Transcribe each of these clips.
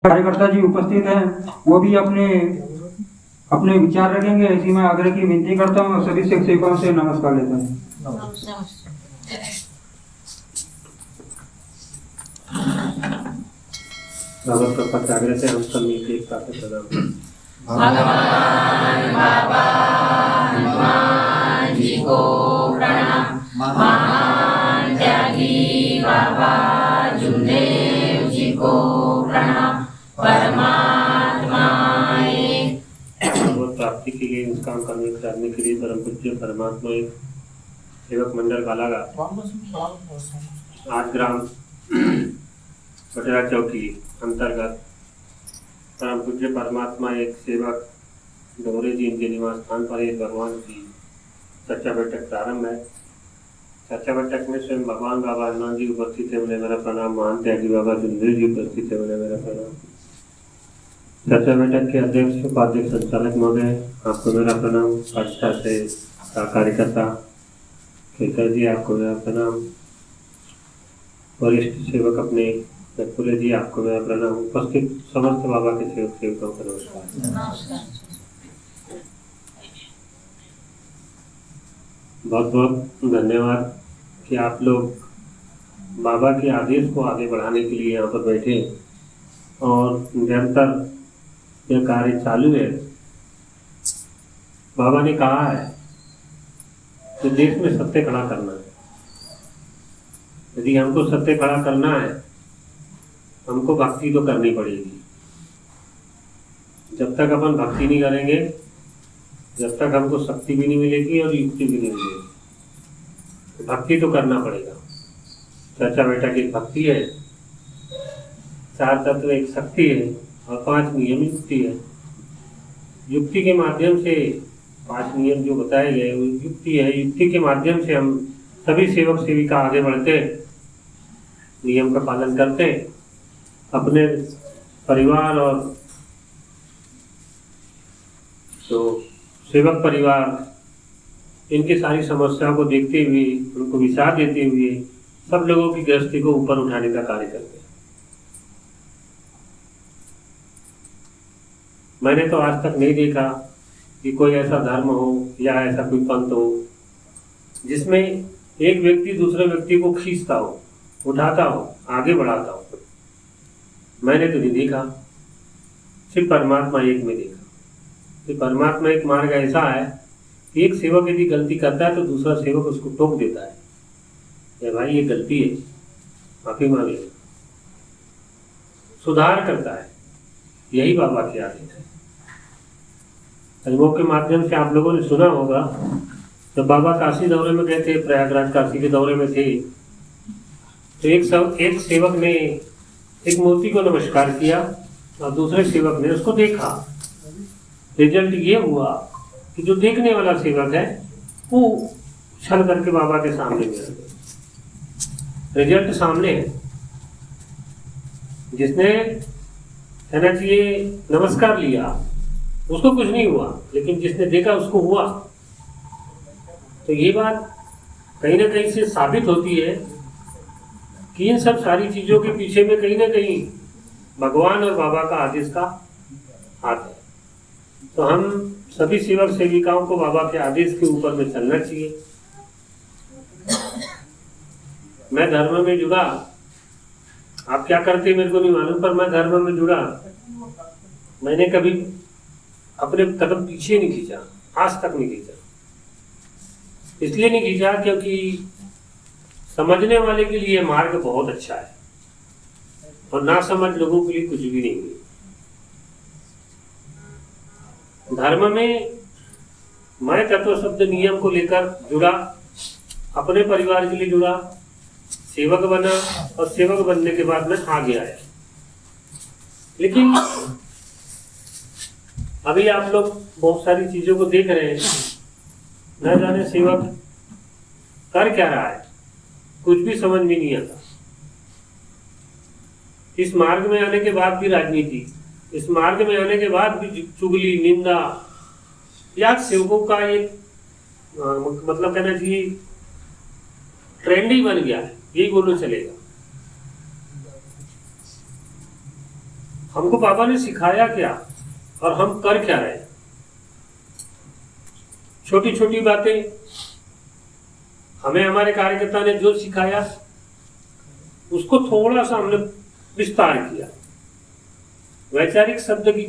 कार्यकर्ता जी उपस्थित हैं, वो भी अपने अपने विचार रखेंगे। इसी में आग्रह की विनती करता हूँ, सभी शिक्षकों से नमस्कार लेता हूँ। भगवत कृपा से आग्रह से हम सब मिलकर एक साथ प्रणाम। भगवान बाबा हनुमान जी को प्रणाम। महान त्यागी बाबा जुमदेव जी को प्रणाम। परमात्मा एक। भगवत प्राप्ति के लिए निष्काम कर्म करने के लिए परम पूज्य परमात्मा एक सेवक मंडल बालाघाट आज ग्राम बटेरा चौकी अंतर्गत परम पूज्य परमात्मा एक सेवक डोरे जी इनके निवास स्थान पर एक भगवान की चर्चा बैठक प्रारंभ है। चर्चा बैठक में स्वयं भगवान बाबा हनुमान जी उपस्थित है, उन्हें मेरा प्रणाम। महान त्यागी बाबा जुमदेव जी उपस्थित है, उन्हें मेरा प्रणाम। चर्चा बैठक के अध्यक्ष उपाध्यक्ष संचालक महोदय आपको मेरा प्रणाम। पाठशाला से कार्यकर्ता केकर जी आपको मेरा प्रणाम। वरिष्ठ सेवक अपने नकुले जी आपको मेरा प्रणाम। उपस्थित समस्त बाबा के सेवक सेवकों को नमस्कार। बहुत बहुत धन्यवाद कि आप लोग बाबा के आदेश को आगे बढ़ाने के लिए यहाँ पर बैठे और निरंतर यह कार्य चालू है। बाबा ने कहा है कि देश में सत्य खड़ा करना है। यदि हमको सत्य खड़ा करना है, हमको भक्ति तो करनी पड़ेगी। जब तक अपन भक्ति नहीं करेंगे, जब तक हमको शक्ति भी नहीं मिलेगी और युक्ति भी नहीं मिलेगी। तो भक्ति तो करना पड़ेगा। चर्चा बैठक एक भक्ति है, 4 तत्व एक शक्ति है और 5 नियम युक्ति है। युक्ति के माध्यम से 5 नियम जो बताए गए वो युक्ति है। युक्ति के माध्यम से हम सभी सेवक सेविका आगे बढ़ते, नियम का पालन करते, अपने परिवार और तो सेवक परिवार इनकी सारी समस्याओं को देखते हुए, उनको विचार देते हुए सब लोगों की गृहस्थी को ऊपर उठाने का कार्य करते हैं। मैंने तो आज तक नहीं देखा कि कोई ऐसा धर्म हो या ऐसा कोई पंथ हो जिसमें एक व्यक्ति दूसरे व्यक्ति को खींचता हो, उठाता हो, आगे बढ़ाता हो। मैंने तो नहीं देखा, सिर्फ परमात्मा एक में देखा। तो परमात्मा एक मार्ग ऐसा है कि एक सेवक यदि गलती करता है तो दूसरा सेवक उसको टोक देता है, ये भाई ये गलती है, माफी मांग ले, सुधार करता है। यही बाबा की आदत है। अनुभव के माध्यम से आप लोगों ने सुना होगा, जब बाबा काशी दौरे में गए थे, प्रयागराज काशी के दौरे में थे, तो एक सेवक ने एक मूर्ति को नमस्कार किया और दूसरे सेवक ने उसको देखा। रिजल्ट ये हुआ कि जो देखने वाला सेवक है वो छल करके बाबा के सामने गिर गया। रिजल्ट सामने है। जिसने कहना चाहिए नमस्कार लिया उसको कुछ नहीं हुआ, लेकिन जिसने देखा उसको हुआ। तो ये बात कहीं ना कहीं से साबित होती है कि इन सब सारी चीजों के पीछे में कहीं ना कहीं भगवान और बाबा का आदेश का हाथ है। तो हम सभी सेवक सेविकाओं को बाबा के आदेश के ऊपर में चलना चाहिए। मैं धर्म में जुड़ा, आप क्या करते मेरे को नहीं मालूम, पर मैं धर्म में जुड़ा, मैंने कभी अपने कदम पीछे नहीं खींचा, आज तक नहीं खींचा। इसलिए नहीं खींचा क्योंकि समझने वाले के लिए मार्ग बहुत अच्छा है और ना समझ लोगों के लिए कुछ भी नहीं है। धर्म में मैं तत्व शब्द नियम को लेकर जुड़ा, अपने परिवार के लिए जुड़ा, सेवक बना और सेवक बनने के बाद मैं आगे आया। लेकिन अभी आप लोग बहुत सारी चीजों को देख रहे हैं, न जाने सेवक कर क्या रहा है, कुछ भी समझ में नहीं आता। इस मार्ग में आने के बाद भी राजनीति, इस मार्ग में आने के बाद भी चुगली, निंदा, या सेवकों का एक मतलब कहना चाहिए ट्रेंड ही बन गया है, यही बोलना चलेगा। हमको बाबा ने सिखाया क्या और हम कर क्या रहे। छोटी छोटी बातें हमें हमारे कार्यकर्ता ने जो सिखाया उसको थोड़ा सा हमने विस्तार किया। वैचारिक शब्द की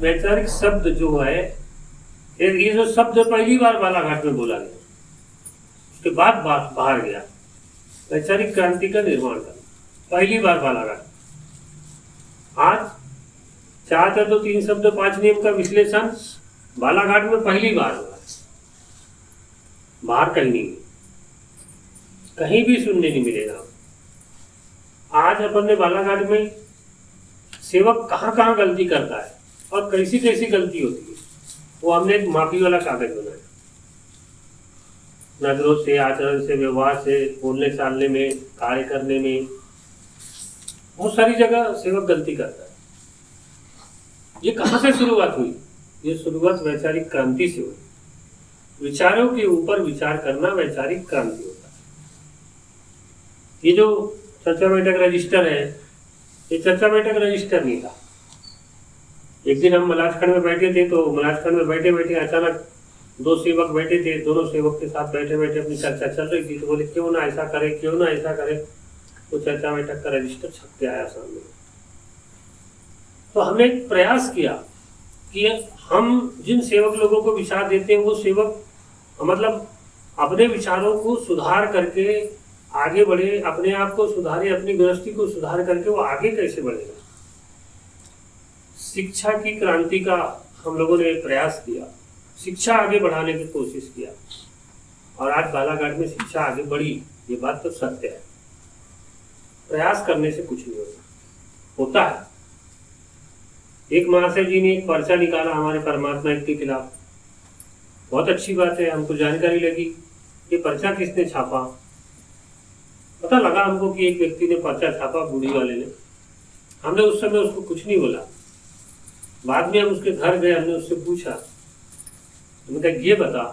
वैचारिक शब्द जो है, ये जो शब्द पहली बार बालाघाट में बोला गया, उसके बाद बात बाहर गया, वैचारिक क्रांति का निर्माण करना, पहली बार बालाघाट। आज चाहते तो 3 शब्द 5 नियम का विश्लेषण बालाघाट में पहली बार हुआ, बाहर कहीं नहीं, कहीं भी सुनने नहीं मिलेगा। आज अपन ने बालाघाट में सेवक कहाँ कहाँ गलती करता है और कैसी कैसी गलती होती है, वो हमने एक माफी वाला कागज बनाया। नजरों से, आचरण से, व्यवहार से, बोलने चालने में, कार्य करने में, बहुत सारी जगह सेवक गलती करता है। ये कहाँ से शुरुआत हुई? ये शुरुआत वैचारिक क्रांति से हुई। विचारों के ऊपर विचार करना वैचारिक क्रांति होता है। ये जो चर्चा बैठक रजिस्टर है, ये चर्चा बैठक रजिस्टर नहीं था। एक दिन हम मलाजखंड में बैठे थे, तो मलाजखंड में बैठे बैठे अचानक 2 सेवक बैठे थे, दोनों सेवक के साथ बैठे बैठे अपनी चर्चा चल रही थी, तो बोले क्यों ना ऐसा करे, क्यों ना ऐसा करे। तो चर्चा बैठक का रजिस्टर छप के आया सामने। तो हमने एक प्रयास किया कि हम जिन सेवक लोगों को विचार देते हैं, वो सेवक मतलब अपने विचारों को सुधार करके आगे बढ़े, अपने आप को सुधारे, अपनी गृहस्थी को सुधार करके वो आगे कैसे बढ़ेगा। शिक्षा की क्रांति का हम लोगों ने प्रयास किया, शिक्षा आगे बढ़ाने की कोशिश किया, और आज बालाघाट में शिक्षा आगे बढ़ी, ये बात तो सत्य है। प्रयास करने से कुछ नहीं होता है। एक महाशय जी ने एक पर्चा निकाला हमारे परमात्मा एक के खिलाफ, बहुत अच्छी बात है, हमको जानकारी लगी ये पर्चा किसने छापा। पता लगा हमको कि एक व्यक्ति ने पर्चा छापा, बूढ़ी वाले ने। हमने उस समय उसको कुछ नहीं बोला। बाद में हम उसके घर गए, हमने उससे पूछा, हमने कहा ये बता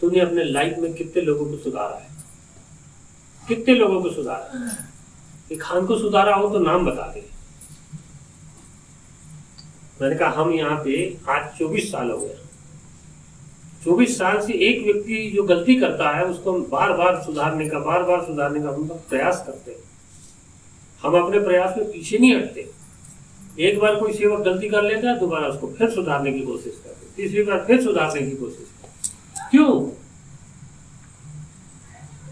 तूने अपने लाइफ में कितने लोगों को सुधारा है, कितने लोगों को सुधारा है? कि खान को सुधारा हो तो नाम बता दे। मैंने कहा हम यहाँ पे आज 24 साल हो गया, 24 साल से एक व्यक्ति जो गलती करता है उसको हम बार बार सुधारने का हम प्रयास करते हैं। हम अपने प्रयास में पीछे नहीं हटते। एक बार कोई सेवक गलती कर लेता है, दोबारा उसको फिर सुधारने की कोशिश करते, तीसरी बार फिर सुधारने की कोशिश करते। क्यों?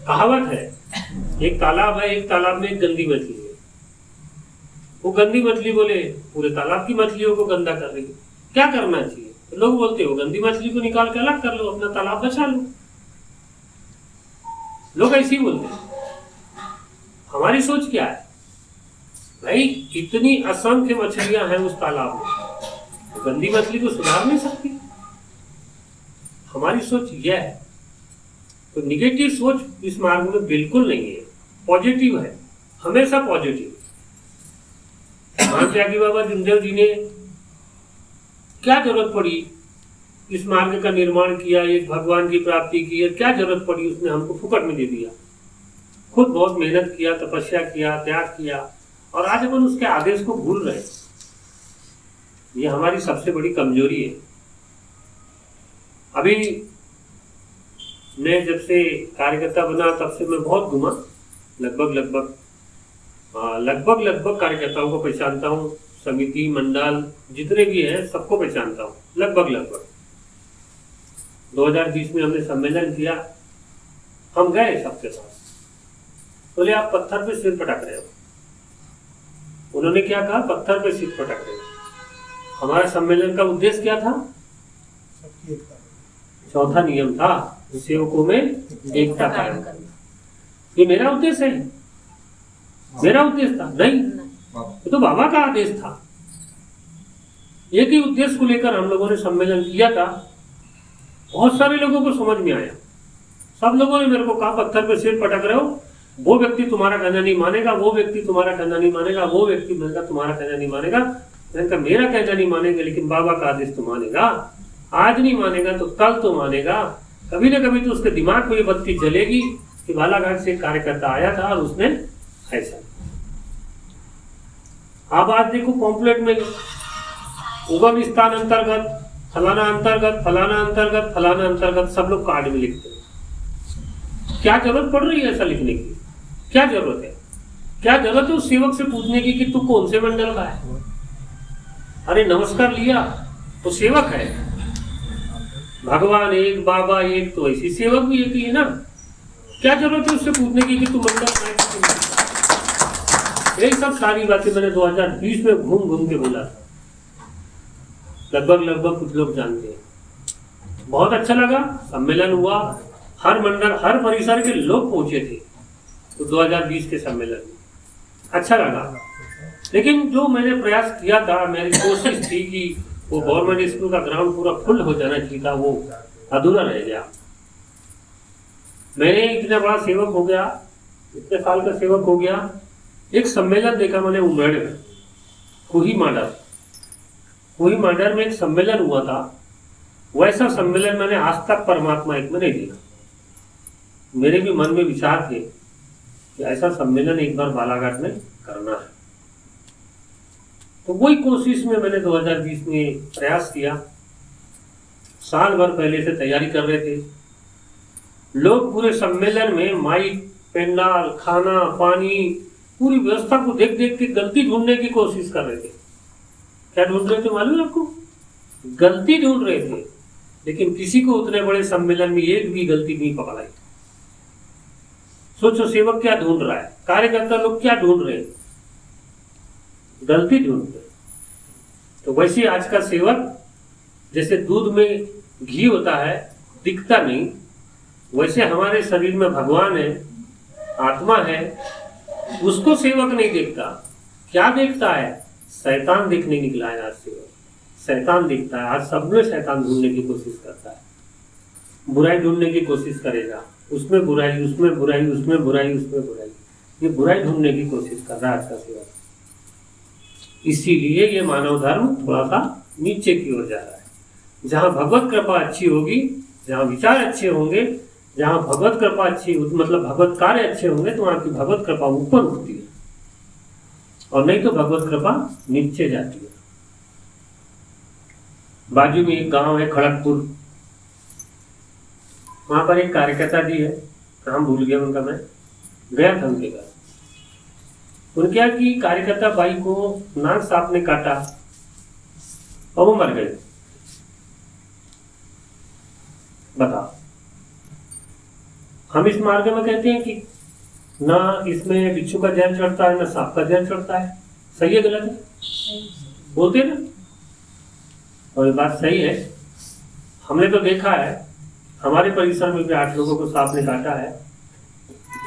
कहावत है, एक तालाब है, एक तालाब में एक गंदी मछली है। वो गंदी मछली बोले पूरे तालाब की मछलियों को गंदा कर रही है, क्या करना चाहिए? तो लोग बोलते हो गंदी मछली को निकाल के अलग कर लो, अपना तालाब बचा लो। लोग ऐसे ही बोलते हैं। हमारी सोच क्या है? भाई इतनी असंख्य मछलियां हैं उस तालाब में, तो गंदी मछली को सुधार नहीं सकती। हमारी सोच यह है। तो निगेटिव सोच इस मार्ग में बिल्कुल नहीं है, पॉजिटिव है, हमेशा पॉजिटिव। महान त्यागी बाबा जुनदेव जी ने क्या जरूरत पड़ी इस मार्ग का निर्माण किया, एक भगवान की प्राप्ति की, क्या जरूरत पड़ी? उसने हमको फुकट में दे दिया। खुद बहुत मेहनत किया, तपस्या किया, त्याग किया, और आज अपन उसके आदेश को भूल रहे हैं। ये हमारी सबसे बड़ी कमजोरी है। अभी मैं जब से कार्यकर्ता बना तब से मैं बहुत घुमा, लगभग कार्यकर्ताओं को पहचानता हूँ, समिति मंडल जितने भी हैं सबको पहचानता हूँ, लगभग। 2020 में हमने सम्मेलन किया, हम गए सबके पास, बोले आप पत्थर पे सिर पटक रहे हो। उन्होंने क्या कहा? पत्थर पे सिर पटक रहे हो। हमारा सम्मेलन का उद्देश्य क्या था? चौथा नियम था, सेवकों में एकता कायम करना। ये मेरा उद्देश्य है, मेरा उद्देश्य था नहीं, तो बाबा का आदेश था। एक ही उद्देश्य को लेकर हम लोगों ने सम्मेलन किया था। बहुत सारे लोगों को समझ में आया। सब लोगों ने मेरे को कहा पत्थर पे सिर पटक रहे हो, वो व्यक्ति तुम्हारा कहना नहीं मानेगा, वो व्यक्ति तुम्हारा कहना नहीं मानेगा, वो व्यक्ति तुम्हारा कहना नहीं मानेगा। मैंने कहा मेरा कहना नहीं मानेगा, लेकिन बाबा का आदेश तो मानेगा। आज नहीं मानेगा तो कल तो मानेगा। कभी ना कभी तो उसके दिमाग में ये बत्ती जलेगी कि बालाघाट से कार्यकर्ता आया था और उसने ऐसा। अब आज देखो पॉम्पलेट में उगम स्थान अंतर्गत फलाना अंतर्गत फलाना अंतर्गत फलाना अंतर्गत सब लोग कार्ड में लिखते हैं। क्या जरूरत पड़ रही है ऐसा लिखने की? क्या जरूरत है? क्या जरूरत है उस सेवक से पूछने की कि तू कौन से मंडल का है? अरे नमस्कार लिया तो सेवक है, भगवान एक, बाबा एक, तो ऐसी सेवक भी एक ही है ना। क्या जरूरत है उससे पूछने की कि तू मंडल का है? यही सब सारी बातें मैंने 2020 में घूम घूम के बोला था। लगभग कुछ लोग जानते हैं। बहुत अच्छा लगा, सम्मेलन हुआ, हर मंडल हर परिसर के लोग पहुंचे थे तो 2020 के सम्मेलन में अच्छा लगा। लेकिन जो मैंने प्रयास किया था, मेरी कोशिश थी कि वो गवर्नमेंट स्कूल का ग्राउंड पूरा फुल हो जाना चाहिए था, वो अधूरा रह गया। मैंने इतना बड़ा सेवक हो गया, इतने साल का सेवक हो गया, एक सम्मेलन देखा मैंने उमरेड में, कोही मांडर में एक सम्मेलन हुआ था। वैसा सम्मेलन मैंने आज तक परमात्मा एक में नहीं देखा। मेरे भी मन में विचार थे कि ऐसा सम्मेलन एक बार बालाघाट में करना है। तो वही कोशिश में मैंने 2020 में प्रयास किया। साल भर पहले से तैयारी कर रहे थे लोग। पूरे सम्मेलन में माइक, पेंडाल, खाना, पानी, पूरी व्यवस्था को देख देख के गलती ढूंढने की कोशिश कर रहे थे। क्या ढूंढ रहे थे मालूम है आपको? गलती ढूंढ रहे थे, लेकिन किसी को उतने बड़े सम्मेलन में एक भी गलती नहीं पकड़ाई। सोचो सेवक क्या ढूंढ रहा है, कार्यकर्ता लोग क्या ढूंढ रहे हैं? गलती ढूंढ रहे। तो वैसे आज का सेवक जैसे दूध में घी होता है, दिखता नहीं, वैसे हमारे शरीर में भगवान है, आत्मा है, उसको सेवक नहीं देखता। क्या देखता है? शैतान देखने निकला है आज सेवक। शैतान दिखता है आज, सब में शैतान ढूंढने की कोशिश करता है, बुराई ढूंढने की कोशिश करेगा। उसमें बुराई, उसमें बुराई, उसमें बुराई, उसमें बुराई, ये बुराई ढूंढने की कोशिश कर रहा है आज का सेवक। इसीलिए ये मानव धर्म थोड़ा सा नीचे की ओर जा रहा है। जहां भगवत कृपा अच्छी होगी, जहां विचार अच्छे होंगे, जहां भगवत कृपा अच्छी मतलब भगवत कार्य अच्छे होंगे, तो वहां की भगवत कृपा ऊपर उठती है, और नहीं तो भगवत कृपा नीचे जाती है। बाजू में एक गांव है खड़गपुर, वहां पर एक कार्यकर्ता जी है, नाम भूल गया उनका, मैं गया था उनके घर। उनके यहाँ की कार्यकर्ता बाई को नाग सांप ने काटा और वो मर गए। बताओ, हम इस मार्ग में कहते हैं कि ना इसमें बिच्छू का जहर चढ़ता है, ना सांप का जहर चढ़ता है। सही है गलत है? बोलते ना, और ये बात सही है। हमने तो देखा है, हमारे परिसर में भी 8 लोगों को सांप ने काटा है।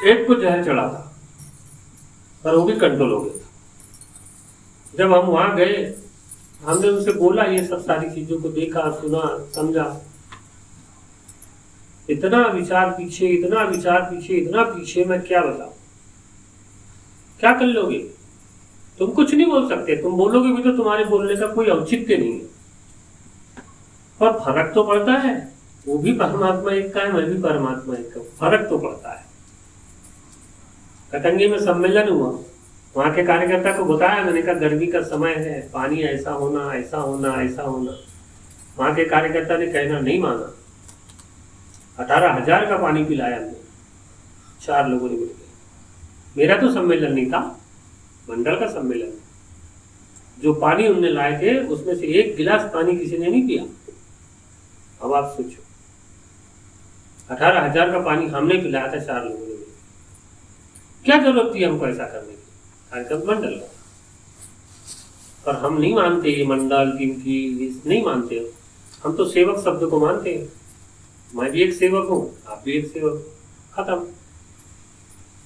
एक को जहर चढ़ा था, पर वो भी कंट्रोल हो गया था। जब हम वहां गए, हमने उनसे बोला, ये सब सारी चीजों को देखा, सुना, समझा। इतना विचार पीछे, इतना विचार पीछे, इतना पीछे, मैं क्या बताऊं। क्या कर लोगे तुम? कुछ नहीं बोल सकते। तुम बोलोगे भी तो तुम्हारे बोलने का कोई औचित्य नहीं है। पर फर्क तो पड़ता है। वो भी परमात्मा एक का है, मैं भी परमात्मा एक का। फर्क तो पड़ता है। कटंगी में सम्मेलन हुआ, वहां के कार्यकर्ता को बताया, मैंने कहा गर्मी का समय है, पानी ऐसा होना, ऐसा होना, ऐसा होना। वहां के कार्यकर्ता ने कहना नहीं माना। 18,000 का पानी पिलाया हमने, 4 लोगों ने मिलकर। मेरा तो सम्मेलन नहीं था, मंडल का सम्मेलन। जो पानी उनने लाए थे उसमें से 1 गिलास पानी किसी ने नहीं पिया। अब आप सोचो, 18,000 का पानी हमने पिलाया था 4 लोगों ने। क्या जरूरत थी हमको ऐसा करने की? कार्यक्रम मंडल का, पर हम नहीं मानते ये मंडल की नहीं मानते। हम तो सेवक शब्द को मानते हैं। मैं भी एक सेवक हूं, आप भी एक सेवक, खत्म।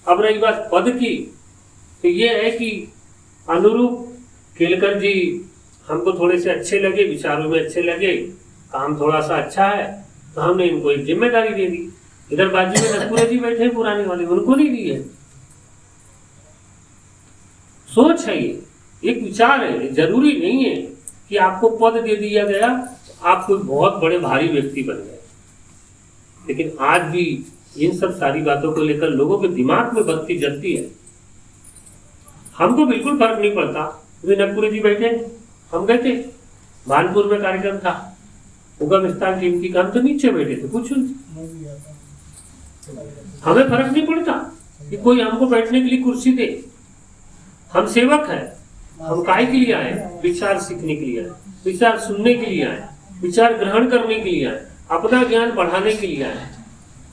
अब रही बात पद की, तो ये है कि अनुरूप केलकर जी हमको थोड़े से अच्छे लगे, विचारों में अच्छे लगे, काम थोड़ा सा अच्छा है, तो हमने इनको एक जिम्मेदारी दे दी। इधर बाजू में नसपुरे जी बैठे हैं पुराने वाले, उनको नहीं दी है। सोच है ये, एक विचार है। जरूरी नहीं है कि आपको पद दे दिया गया तो आप कोई बहुत बड़े भारी व्यक्ति बन गए। लेकिन आज भी इन सब सारी बातों को लेकर लोगों के दिमाग में बत्ती जलती है। हमको बिल्कुल फर्क नहीं पड़ता नगपुरी जी बैठे, हम गए थे, भानपुर में कार्यक्रम था, उगम स्थान टीम की, हम तो नीचे बैठे थे, कुछ हमें फर्क नहीं पड़ता कि कोई हमको बैठने के लिए कुर्सी दे। हम सेवक हैं, हम काय के लिए आए? विचार सीखने के लिए आए, विचार सुनने के लिए आए, विचार ग्रहण करने के लिए आए, अपना ज्ञान बढ़ाने के लिए आए।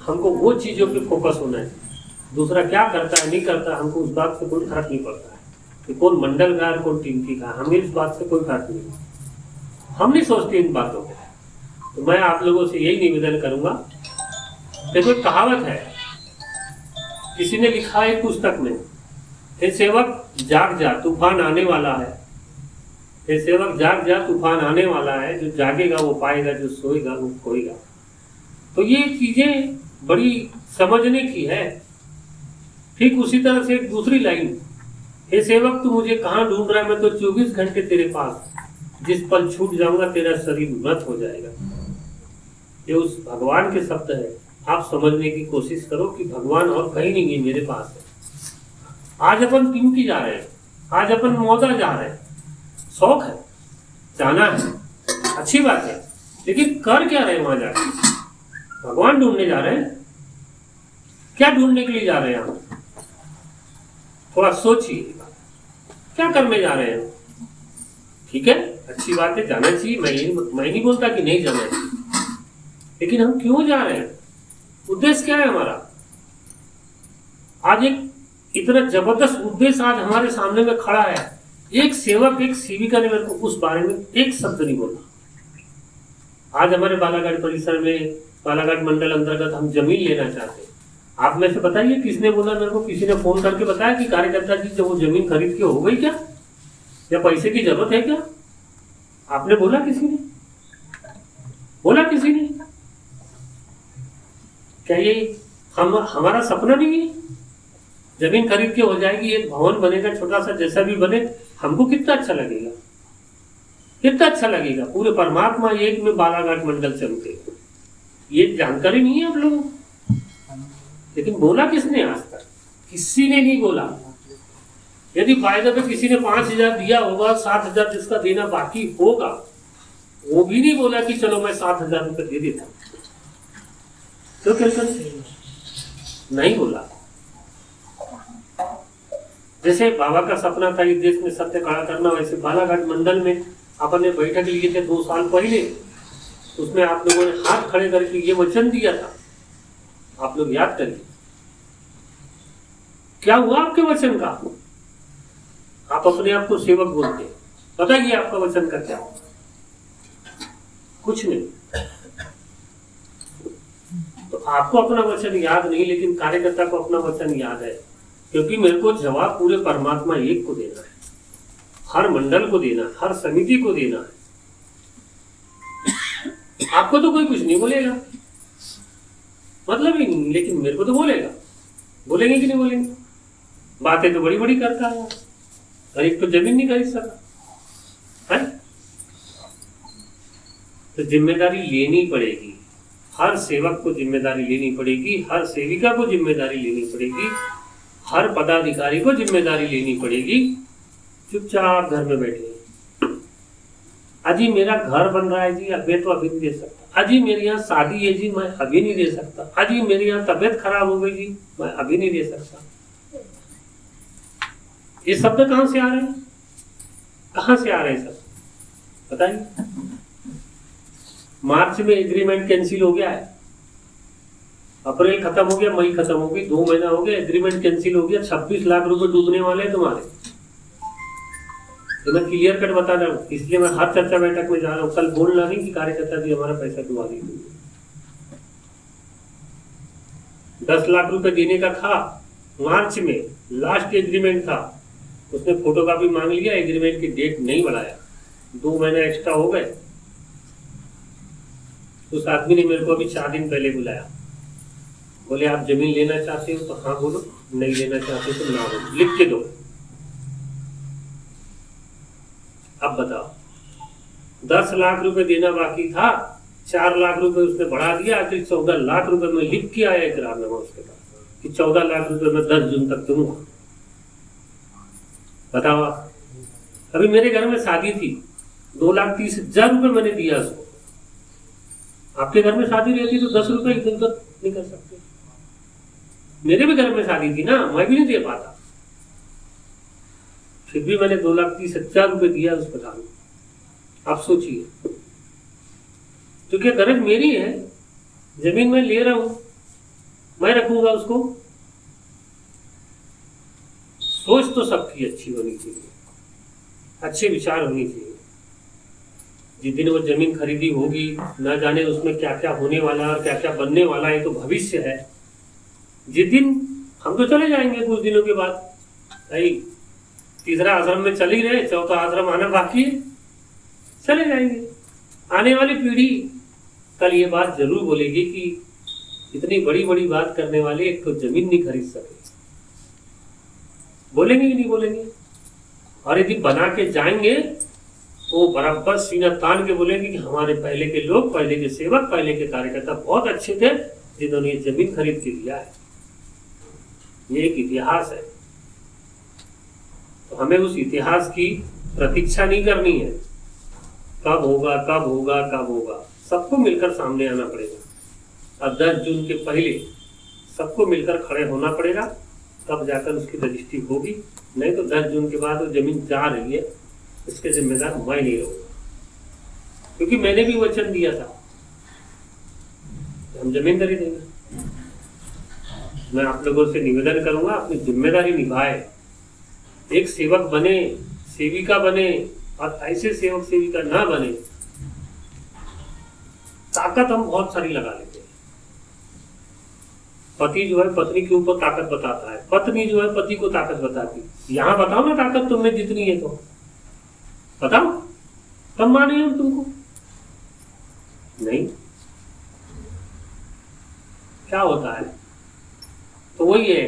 हमको वो चीजों पे फोकस होना है, दूसरा क्या करता है नहीं करता, हमको उस बात से कोई फर्क नहीं पड़ता है कि कौन मंडल का है कौन टीम का, हमें इस बात से कोई फर्क नहीं, हम नहीं सोचते इन बातों को। तो मैं आप लोगों से यही निवेदन करूंगा, देखो एक कहावत है, किसी ने लिखा है पुस्तक में, हे सेवक जाग जा तूफान आने वाला है, हे सेवक जाग जा तूफान आने वाला है, जो जागेगा वो पाएगा, जो सोएगा वो खोएगा। तो ये चीजें बड़ी समझने की है। ठीक उसी तरह से एक दूसरी लाइन, हे सेवक तू मुझे कहाँ ढूंढ रहा है, मैं तो 24 घंटे तेरे पास, जिस पल छूट जाऊंगा तेरा शरीर मृत हो जाएगा। ये उस भगवान के शब्द है, आप समझने की कोशिश करो कि भगवान और कहीं नहीं है, मेरे पास है। आज अपन टिमकी जा रहे हैं, आज अपन मौदा जा रहे हैं, शौक है, जाना है, अच्छी बात है, लेकिन कर क्या रहे वहां जाकर? भगवान ढूंढने जा रहे हैं, क्या ढूंढने के लिए जा रहे हैं हम? थोड़ा सोचिए, क्या करने जा रहे हैं? ठीक है, अच्छी बात है, जाना चाहिए, मैं नहीं बोलता कि नहीं जाना चाहिए, लेकिन हम क्यों जा रहे हैं? उद्देश्य क्या है हमारा? आज एक इतना जबरदस्त उद्देश्य आज हमारे सामने में खड़ा है। एक सेवक, एक सेविका ने मेरे को उस बारे में एक शब्द नहीं बोला। आज हमारे बालाघाट परिसर में, बालाघाट मंडल अंतर्गत हम जमीन लेना चाहते हैं। आप में से बताइए किसने बोला मेरे को? किसी ने फोन करके बताया कि कार्यकर्ता जी जब वो जमीन खरीद के हो गई क्या, या पैसे की जरूरत है क्या? आपने बोला? किसी ने बोला? किसी ने? क्या ये हमारा सपना नहीं है? जमीन खरीद के हो जाएगी, एक भवन बनेगा छोटा सा, जैसा भी बने, हमको कितना अच्छा लगेगा, कितना अच्छा लगेगा। पूरे परमात्मा एक में बालाघाट मंडल चमके, ये जानकारी नहीं है आप लोगों को। लेकिन बोला किसने? आज तक किसी ने नहीं बोला। यदि फायदे पे किसी ने 5,000 दिया होगा, 7,000 जिसका देना बाकी होगा, वो भी नहीं बोला कि चलो मैं 7,000 रुपये दे देता, तो कैसे नहीं बोला। जैसे बाबा का सपना था इस देश में सत्य खड़ा करना, वैसे बालाघाट मंडल में अपन ने बैठक लिए थे 2 साल पहले, उसमें आप लोगों ने हाथ खड़े करके ये वचन दिया था, आप लोग याद करिए। क्या हुआ आपके वचन का? आप अपने आप को सेवक बोलते हैं, बताइए आपका वचन का क्या? कुछ नहीं। तो आपको अपना वचन याद नहीं, लेकिन कार्यकर्ता को अपना वचन याद है, क्योंकि मेरे को जवाब पूरे परमात्मा एक को देना है, हर मंडल को देना है, हर समिति को देना है। आपको तो कोई कुछ नहीं बोलेगा, मतलब ही नहीं, लेकिन मेरे को तो बोलेगा। बोलेंगे कि नहीं बोलेंगे? बातें तो बड़ी बड़ी करता है, गरीब तो जमीन नहीं खरीद सकता है। तो जिम्मेदारी लेनी पड़ेगी, हर सेवक को जिम्मेदारी लेनी पड़ेगी, हर सेविका को जिम्मेदारी लेनी पड़ेगी, हर पदाधिकारी को जिम्मेदारी लेनी पड़ेगी। चुपचाप घर में बैठे, अजी मेरा घर बन रहा है जी, अभी तो अभी नहीं दे सकता। अजी मेरे यहाँ शादी है जी, मैं अभी नहीं दे सकता। अजी मेरे यहाँ तबीयत खराब हो गई जी, मैं अभी नहीं दे सकता। ये शब्द कहाँ से आ रहे हैं? कहाँ से आ रहे हैं शब्द बताइए? मार्च में एग्रीमेंट कैंसिल हो गया है, अप्रैल खत्म हो गया, मई खत्म हो गई, 2 महीना हो गया, एग्रीमेंट कैंसिल हो गया, 26 लाख रुपए डूबने वाले हैं तुम्हारे। तो मैं क्लियर कट बता रहा हूँ, इसलिए मैं हर चर्चा बैठक में जा रहा हूँ। कल बोलना नहीं कि कार्यकर्ता जी हमारा पैसा डुबा दीजिए। 10 लाख रुपए देने का था, मार्च में लास्ट एग्रीमेंट था, उसने फोटोकॉपी मांग लिया, एग्रीमेंट की डेट नहीं बढ़ाया, 2 महीना एक्स्ट्रा हो गए। उस आदमी ने मेरे को अभी 4 दिन पहले बुलाया, बोले आप जमीन लेना चाहते हो तो हाँ बोलो, नहीं लेना चाहते हो तो ना बोलो, लिख के दो। अब बताओ, 10 लाख रुपए देना बाकी था, 4 लाख रुपए उसने बढ़ा दिया, आखिर 14 लाख रुपए में लिख के आया इकरारनामा उसके पास कि 14 लाख रुपए मैं 10 जून तक दूंगा। बताओ अभी मेरे घर में शादी थी, 2,30,000 रुपये मैंने दिया उसको। आपके घर में शादी रहती तो 10 रुपये इधर उधर नहीं कर सकते। मेरे भी घर में शादी थी ना, मैं भी नहीं दे पाता, फिर भी मैंने 2,30,000 रुपये दिया उस प्रधान को। आप सोचिए, तो क्या गरज मेरी है? जमीन मैं ले रहा हूं, मैं रखूंगा उसको। सोच तो सबकी अच्छी होनी चाहिए, अच्छे विचार होनी चाहिए। जिस दिन वो जमीन खरीदी होगी, न जाने उसमें क्या क्या होने वाला और क्या क्या बनने वाला है, तो भविष्य है। जिस दिन हम तो चले जाएंगे कुछ दिनों के बाद, भाई तीसरा आश्रम में चल ही रहे, चौथा आश्रम आना बाकी है, चले जाएंगे। आने वाली पीढ़ी कल ये बात जरूर बोलेगी कि इतनी बड़ी बड़ी बात करने वाले एक तो जमीन नहीं खरीद सके। बोलेंगे कि नहीं बोलेंगे? और यदि बना के जाएंगे तो बराबर सीना तान के बोलेंगे कि हमारे पहले के लोग, पहले के सेवक, पहले के कार्यकर्ता बहुत अच्छे थे जिन्होंने ये जमीन खरीद के लिया है। ये एक इतिहास है, तो हमें उस इतिहास की प्रतीक्षा नहीं करनी है। कब होगा, कब होगा, कब होगा, सबको मिलकर सामने आना पड़ेगा। और 10 जून के पहले सबको मिलकर खड़े होना पड़ेगा, तब जाकर उसकी रजिस्ट्री होगी। नहीं तो 10 जून के बाद वो जमीन जा रही है, इसके जिम्मेदार मैं नहीं रहूंगा, क्योंकि मैंने भी वचन दिया था हम जमीन खरीदेंगे। मैं आप लोगों से निवेदन करूंगा, अपनी जिम्मेदारी निभाए, एक सेवक बने, सेविका बने, और ऐसे सेवक सेविका ना बने। ताकत हम बहुत सारी लगा लेते हैं। पति जो है पत्नी के ऊपर ताकत बताता है, पत्नी जो है पति को ताकत बताती है। यहां बताओ ना ताकत तुमने जितनी है तो बताओ, तब माने हम तुमको। नहीं, क्या होता है? तो वही है,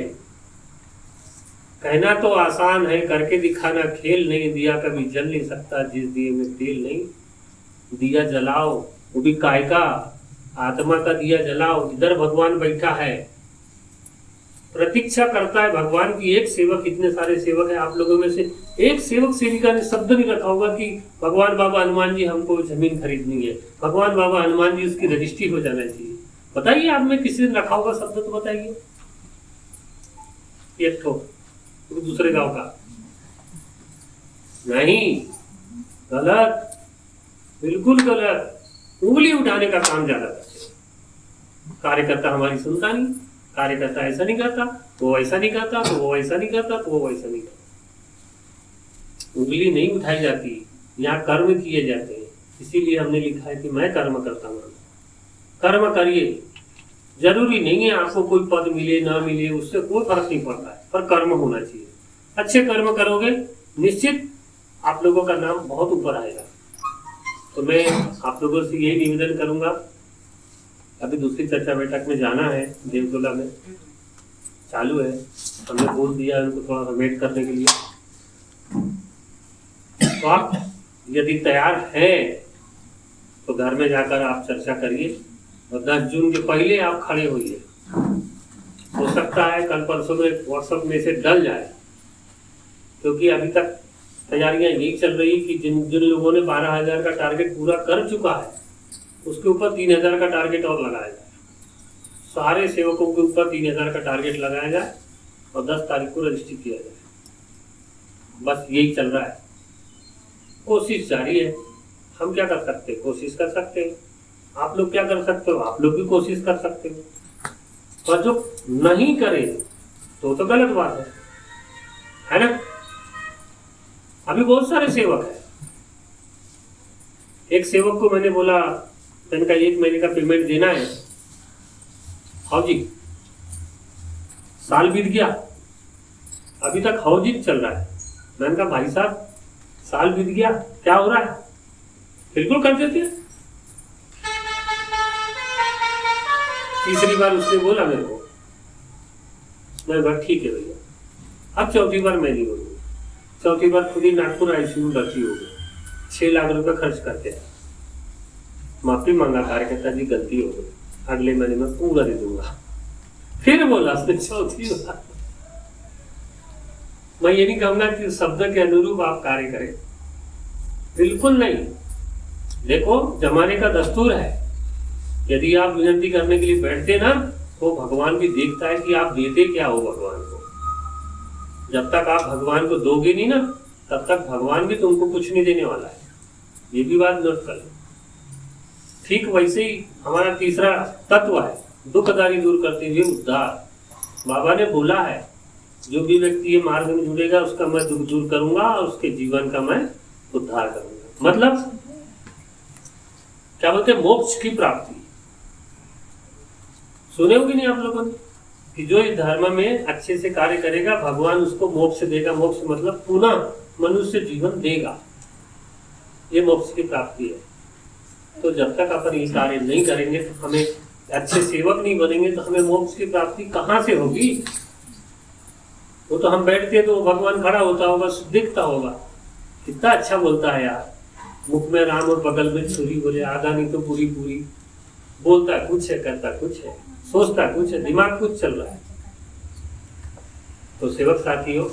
कहना तो आसान है, करके दिखाना खेल नहीं। दिया कभी जल नहीं सकता जिस दिए में तेल नहीं। दिया जलाओ, वो भी काय का? आत्मा का दिया जलाओ। इधर भगवान बैठा है, प्रतीक्षा करता है भगवान की। एक सेवक, इतने सारे सेवक है आप लोगों में से एक सेवक सेविका ने शब्द नहीं रखा होगा कि भगवान बाबा हनुमान जी हमको जमीन खरीदनी है, भगवान बाबा हनुमान जी उसकी रजिस्ट्री हो जाना चाहिए। बताइए, आप में किसी ने रखा होगा शब्द तो बताइए। एक ठो दूसरे गांव का नहीं, गलत, बिल्कुल गलत। उंगली उठाने का काम ज्यादा करते हैं। कार्यकर्ता हमारी सुनता नहीं, कार्यकर्ता ऐसा नहीं करता, वो ऐसा नहीं करता, तो वो ऐसा नहीं करता, तो वो ऐसा नहीं करता। उंगली नहीं उठाई जाती, यहाँ कर्म किए जाते हैं। इसीलिए हमने लिखा है कि मैं कर्म करता हूँ। कर्म करिए, जरूरी नहीं है आपको कोई पद मिले ना मिले, उससे कोई फर्क नहीं पड़ता है, पर कर्म होना चाहिए। अच्छे कर्म करोगे, निश्चित आप लोगों का नाम बहुत ऊपर आएगा। तो मैं आप लोगों से यही निवेदन करूंगा। अभी दूसरी चर्चा बैठक में जाना है, देवतोला में चालू है, हमने बोल दिया उनको थोड़ा वेट करने के लिए। तो आप यदि तैयार हैं तो घर में जाकर आप चर्चा करिए, और 10 जून के पहले आप खड़े होइए। हो सकता है कल परसों में व्हाट्सएप में से डल जाए, क्योंकि अभी तक तैयारियां यही चल रही कि जिन जिन लोगों ने 12,000 का टारगेट पूरा कर चुका है, उसके ऊपर 3,000 का टारगेट और लगाया जाए। सारे सेवकों के ऊपर 3,000 का टारगेट लगाया जाए और 10 तारीख को रजिस्ट्री किया जाए। बस यही चल रहा है, कोशिश जारी है। हम क्या कर सकते हैं? कोशिश कर सकते हैं। आप लोग क्या कर सकते हो? आप लोग भी कोशिश कर सकते हो। और जो नहीं करे तो गलत बात है ना? अभी बहुत सारे सेवक हैं। एक सेवक को मैंने बोला, मैंने कहा 1 महीने का पेमेंट देना है। हाउ जी, साल बीत गया, अभी तक हाउ जी चल रहा है। मैंने कहा भाई साहब, साल बीत गया, क्या हो रहा है? बिल्कुल कर देते हैं। तीसरी बार उसने बोला मेरे को, मैं बोला ठीक है भैया। अब चौथी बार मैं नहीं बोलूंगा। चौथी बार खुद ही नागपुर आईसीयू भर्ती हो गई, 6 लाख रुपए खर्च करते हैं। माफी मांगा, कार्यकर्ता जी गलती हो गई, अगले महीने में पूरा दे दूंगा। फिर बोला उसने चौथी बार। मैं ये नहीं कहूंगा कि शब्द के अनुरूप आप कार्य करें, बिल्कुल नहीं। देखो, जमाने का दस्तूर है, यदि आप विनती करने के लिए बैठते ना तो भगवान भी देखता है कि आप देते क्या हो भगवान को। जब तक आप भगवान को दोगे नहीं ना, तब तक भगवान भी तुमको कुछ नहीं देने वाला है। ये भी बात नोट कर लो। ठीक वैसे ही हमारा तीसरा तत्व है दुखदारी दूर करते हुए उद्धार। बाबा ने बोला है, जो भी व्यक्ति ये मार्ग में जुड़ेगा उसका मैं दुख दूर करूंगा और उसके जीवन का मैं उद्धार करूंगा। मतलब क्या बोलते हैं, मोक्ष की प्राप्ति। सुने होगी नहीं आप लोगों ने कि जो इस धर्म में अच्छे से कार्य करेगा भगवान उसको मोक्ष देगा। मोक्ष मतलब पुनः मनुष्य जीवन देगा, ये मोक्ष की प्राप्ति है। तो जब तक अपन ये कार्य नहीं करेंगे तो हमें अच्छे सेवक नहीं बनेंगे तो हमें मोक्ष की प्राप्ति कहाँ से होगी। वो तो हम बैठते तो भगवान खड़ा होता होगा, दिखता होगा, कितना अच्छा बोलता है यार, मुख में राम और बगल में छुरी, बोले आधा नहीं तो पूरी पूरी। बोलता कुछ है, करता कुछ है, सोचता कुछ है, दिमाग कुछ चल रहा है। तो सेवक साथियों,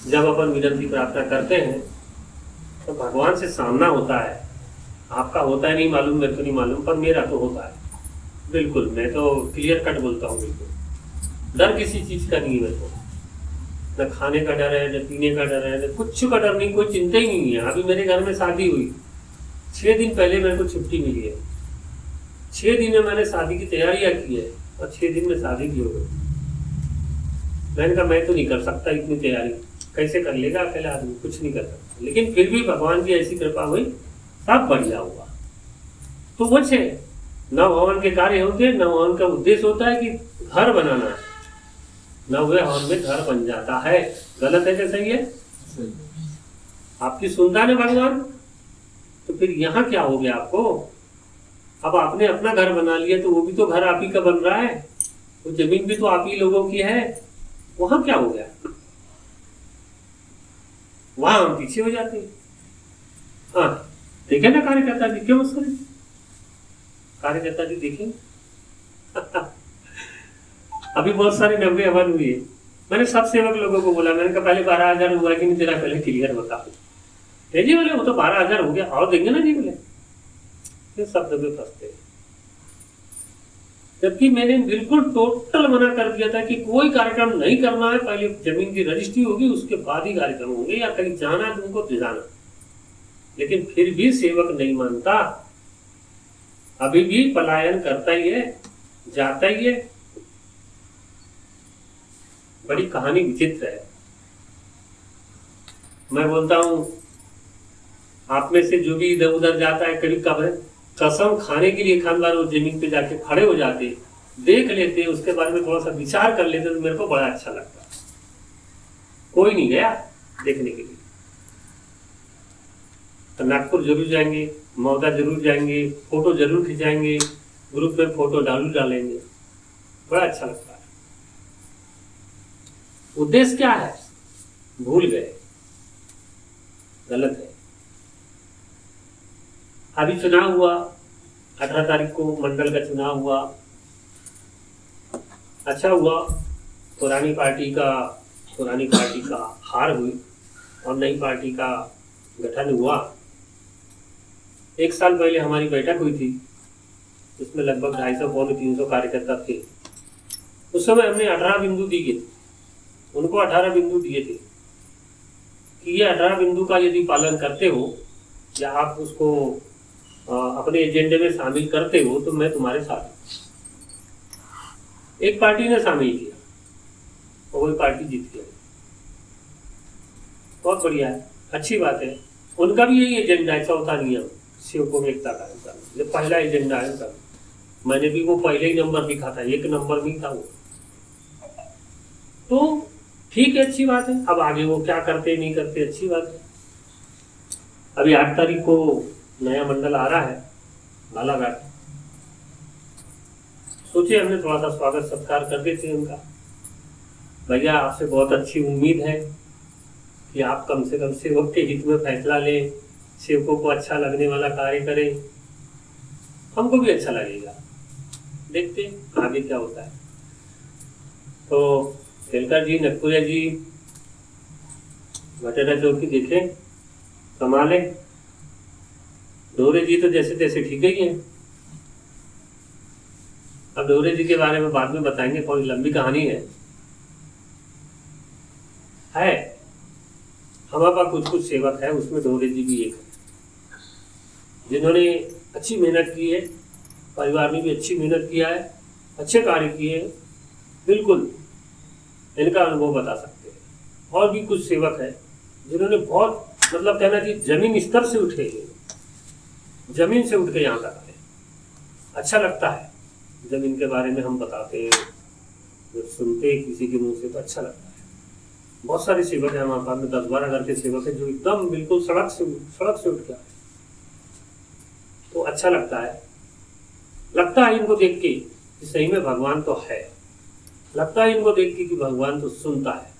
जब अपन विनती प्रार्थना करते हैं तो भगवान से सामना होता है। आपका होता है नहीं मालूम, मेरे को नहीं मालूम, पर मेरा तो होता है बिल्कुल। मैं तो क्लियर कट बोलता हूँ, बिल्कुल डर किसी चीज का नहीं है मेरे को। न खाने का डर है, न पीने का डर है, न कुछ का डर नहीं, कोई चिंता ही नहीं है। अभी मेरे घर में शादी हुई, 6 दिन पहले मेरे को छुट्टी मिली है। 6 दिन में मैंने शादी की तैयारियां की है और 6 दिन में शादी की हो गई। मैंने कहा मैं तो नहीं कर सकता इतनी तैयारी, कैसे कर लेगा अकेला आदमी, कुछ नहीं कर सकता। लेकिन फिर भी भगवान की ऐसी कृपा हुई, सब बढ़िया हुआ। तो वो 6 नवभवन के कार्य होते हैं। नवभवन का उद्देश्य होता है कि घर बनाना है। नवे हवन में घर बन जाता है। गलत है क्या सही है? आपकी सुनता है भगवान, तो फिर यहाँ क्या हो गया आपको? अब आपने अपना घर बना लिया तो वो भी तो घर आप ही का बन रहा है, वो जमीन भी तो आप ही लोगों की है। वहां क्या हो गया? वहां हम पीछे हो जाते हैं। हाँ देखे ना कार्यकर्ता जी, क्यों मत करें? कार्यकर्ता जी देखें अभी बहुत सारी 90 हवन हुई है। मैंने सब सेवक लोगों को बोला, मैंने कहा पहले 12,000 हुआ कि नहीं तेरा, पहले क्लियर बता। जी बोले वो तो 12,000 हो गया, और देंगे ना जी बोले। फिर सब दबे फंसते, जबकि मैंने बिल्कुल टोटल मना कर दिया था कि कोई कार्यक्रम नहीं करना है। पहले जमीन की रजिस्ट्री होगी, उसके बाद ही कार्यक्रम होंगे, या कहीं जाना है तुमको तो जाना। लेकिन फिर भी सेवक नहीं मानता, अभी भी पलायन करता ही है, जाता ही है। बड़ी कहानी विचित्र है। मैं बोलता हूं, आप में से जो भी इधर उधर जाता है, कभी कभी कसम खाने के लिए खानदार वो जमीन पे जाके खड़े हो जाते, देख लेते, उसके बारे में थोड़ा सा विचार कर लेते, तो मेरे को बड़ा अच्छा लगता। कोई नहीं गया देखने के लिए। तो नागपुर जरूर जाएंगे, मौदा जरूर जाएंगे, फोटो जरूर खिंचाएंगे, ग्रुप में फोटो डालेंगे, बड़ा अच्छा लगता है। उद्देश्य क्या है भूल गए, गलत है। अभी चुनाव हुआ, 18 तारीख को मंडल का चुनाव हुआ, अच्छा हुआ। पुरानी पार्टी का हार हुई और नई पार्टी का गठन हुआ। 1 साल पहले हमारी बैठक हुई थी, उसमें लगभग 250 पौने 300 कार्यकर्ता थे। उस समय हमने 18 बिंदु दिए, उनको 18 बिंदु दिए थे कि ये 18 बिंदु का यदि पालन करते हो या आप उसको अपने एजेंडे में शामिल करते हो तो मैं तुम्हारे साथ हूं। एक पार्टी ने शामिल किया और वही पार्टी जीत गई। बहुत बढ़िया है, अच्छी बात है। उनका भी यही एजेंडा है, चौथा नियम, सेवकों में एकता कायम करना, जो पहला एजेंडा है उनका। मैंने भी वो पहले ही नंबर लिखा था, 1 नंबर नहीं था वो। तो ठीक है, अच्छी बात है। अब आगे वो क्या करते नहीं करते, अच्छी बात है। अभी 8 तारीख को नया मंडल आ रहा है बालाघाट। सोचे हमने थोड़ा सा स्वागत सत्कार कर देते हैं उनका। भैया आपसे बहुत अच्छी उम्मीद है कि आप कम से कम सेवक के हित में फैसला लें, सेवकों को अच्छा लगने वाला कार्य करें, हमको भी अच्छा लगेगा। देखते हैं आगे क्या होता है। तो केलकर जी, नटपुरिया जी, भटेरा चौकी देखें, संभालें, डोरे जी तो जैसे तैसे ठीक ही है। अब डोरे जी के बारे में बाद में बताएंगे, थोड़ी लंबी कहानी है। हमारे पास कुछ कुछ सेवक है, उसमें डोरे जी भी एक है, जिन्होंने अच्छी मेहनत की है, परिवार में भी अच्छी मेहनत किया है, अच्छे कार्य किए हैं, बिल्कुल इनका अनुभव बता सकते हैं। और भी कुछ सेवक है जिन्होंने बहुत, मतलब कहना चाहिए जमीन स्तर से उठे हैं, जमीन से उठ के यहाँ तक आए। अच्छा लगता है जब इनके बारे में हम बताते हैं, जब सुनते हैं किसी के मुंह से तो अच्छा लगता है। बहुत सारे सेवक हैं हमारे पास में, 10-12 घर के सेवक हैं जो एकदम बिल्कुल सड़क से उठ के आए, तो अच्छा लगता है। लगता है इनको देख के कि सही में भगवान तो है, लगता है इनको देख के कि भगवान तो सुनता है।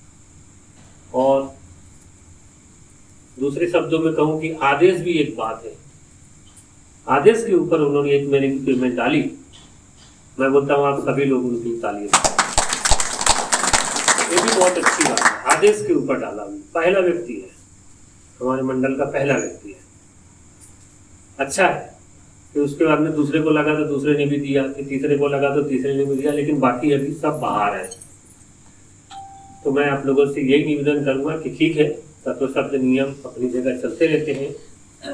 और दूसरे शब्दों में कहूं कि आदेश भी एक बात है, आदेश के ऊपर उन्होंने 1 महीने की पेमेंट डाली। मैं बोलता हूं आप सभी लोग उनकी तालियां, ये भी बहुत अच्छी बात है। आदेश के ऊपर डाला, पहला व्यक्ति है, हमारे मंडल का पहला व्यक्ति है। अच्छा है कि उसके बाद में दूसरे को लगा तो दूसरे ने भी दिया, कि तीसरे को लगा तो तीसरे ने भी दिया, लेकिन बाकी अभी सब बाहर है। तो मैं आप लोगों से यही निवेदन करूंगा कि ठीक है, तत्व शब्द नियम अपनी जगह चलते रहते हैं,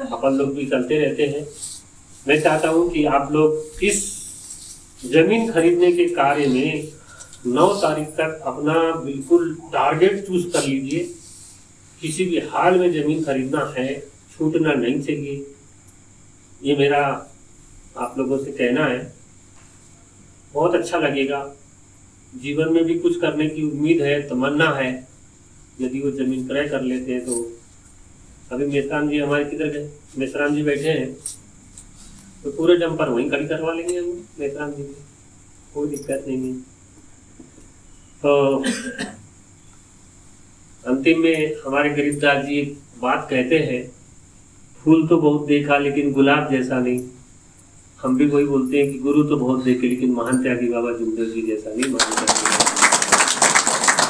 अपन लोग भी चलते रहते हैं। मैं चाहता हूं कि आप लोग इस जमीन खरीदने के कार्य में 9 तारीख तक अपना बिल्कुल टारगेट चूज कर लीजिए। किसी भी हाल में जमीन खरीदना है, छूटना नहीं चाहिए। ये मेरा आप लोगों से कहना है। बहुत अच्छा लगेगा, जीवन में भी कुछ करने की उम्मीद है, तमन्ना है। यदि वो जमीन क्रय कर लेते हैं तो अभी मेसराम जी हमारे किधर गए, मेसराम जी बैठे हैं, तो पूरे डंपर वहीं खड़ी करवा लेंगे हम मेसराम जी की, कोई दिक्कत नहीं है। तो अंतिम में हमारे गरीबदास जी एक बात कहते हैं, फूल तो बहुत देखा लेकिन गुलाब जैसा नहीं। हम भी वही बोलते हैं कि गुरु तो बहुत देखे लेकिन महान त्यागी बाबा जुमदेव जी जैसा नहीं। महान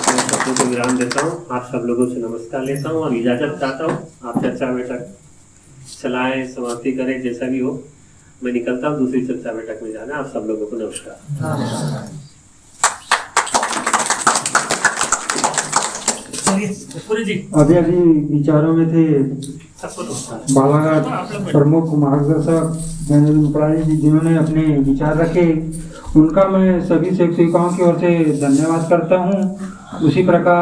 मैं शब्दों को विराम देता हूँ, आप सब लोगों से नमस्कार लेता हूँ और इजाजत चाहता हूँ। आप चर्चा बैठक चलाएं, समाप्ति करें, जैसा भी हो। मैं निकलता हूँ, दूसरी चर्चा बैठक में जाना। आप सब लोगों को नमस्कार। जी अभी विचारों में थे बालाघाट प्रमुख मार्गदर्शक जी, जिन्होंने अपने विचार रखे, उनका मैं सभी सेवकों की ओर से धन्यवाद करता हूं। उसी प्रकार